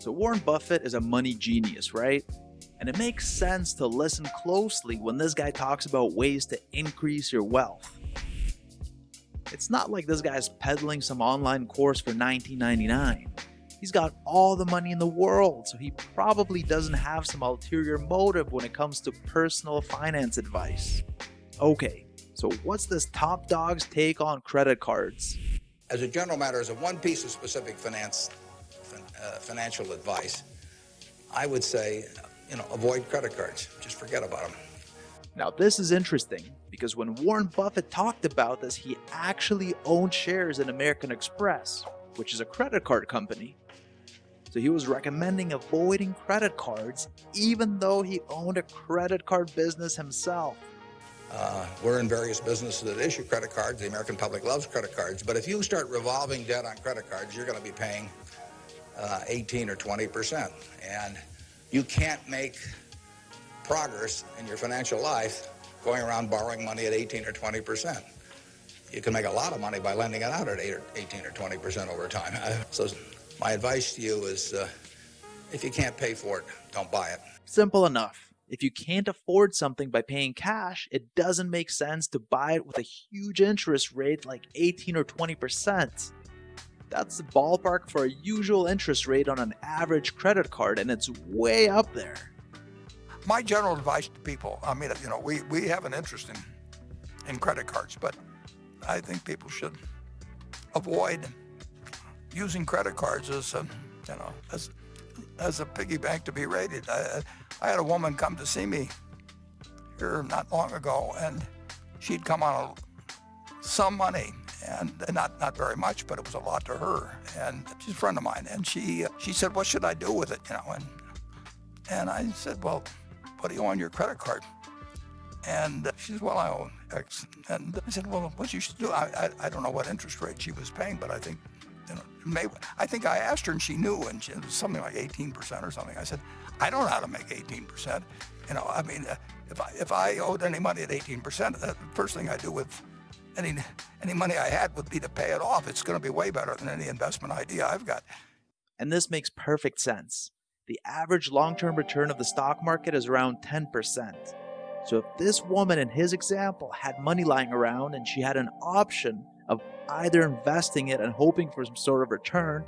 So Warren Buffett is a money genius, right? And it makes sense to listen closely when this guy talks about ways to increase your wealth. It's not like this guy's peddling some online course for $19.99. He's got all the money in the world, so he probably doesn't have some ulterior motive when it comes to personal finance advice. Okay, so what's this top dog's take on credit cards? As a general matter, as a one piece of specific financial advice, I would say, avoid credit cards. Just forget about them. Now this is interesting because when Warren Buffett talked about this, he actually owned shares in American Express, which is a credit card company. So he was recommending avoiding credit cards even though he owned a credit card business himself. We're in various businesses that issue credit cards. The American public loves credit cards. But if you start revolving debt on credit cards, you're going to be paying 18 or 20%. And you can't make progress in your financial life going around borrowing money at 18 or 20%. You can make a lot of money by lending it out at 18 or 20% over time. So my advice to you is if you can't pay for it, don't buy it. Simple enough. If you can't afford something by paying cash, it doesn't make sense to buy it with a huge interest rate like 18 or 20%. That's the ballpark for a usual interest rate on an average credit card, and it's way up there. My general advice to people, we have an interest in credit cards, but I think people should avoid using credit cards as a piggy bank to be raided. I had a woman come to see me here not long ago, and she'd come on some money, and not very much, but it was a lot to her. And she's a friend of mine, and she said, "What should I do with it?" And I said, "Well, what do you owe on your credit card?" And she said, "Well, I owe X." And I said, "Well, what you should do?" I don't know what interest rate she was paying, but I think. I think I asked her and she knew, and it was something like 18% or something. I said, "I don't know how to make 18%. If I owed any money at 18%, the first thing I do with any money I had would be to pay it off. It's going to be way better than any investment idea I've got." And this makes perfect sense. The average long-term return of the stock market is around 10%. So if this woman in his example had money lying around and she had an option of either investing it and hoping for some sort of return,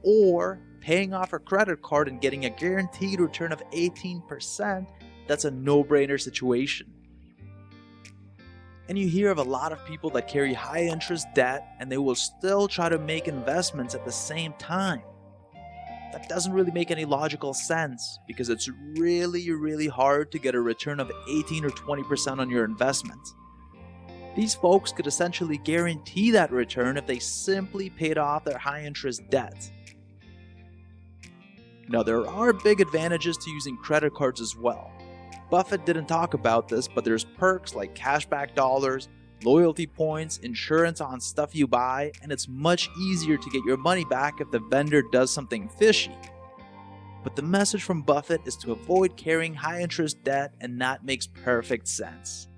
or paying off her credit card and getting a guaranteed return of 18%, that's a no-brainer situation. And you hear of a lot of people that carry high interest debt and they will still try to make investments at the same time. That doesn't really make any logical sense because it's really hard to get a return of 18 or 20% on your investment. These folks could essentially guarantee that return if they simply paid off their high interest debt. Now, there are big advantages to using credit cards as well. Buffett didn't talk about this, but there's perks like cashback dollars, loyalty points, insurance on stuff you buy, and it's much easier to get your money back if the vendor does something fishy. But the message from Buffett is to avoid carrying high interest debt, and that makes perfect sense.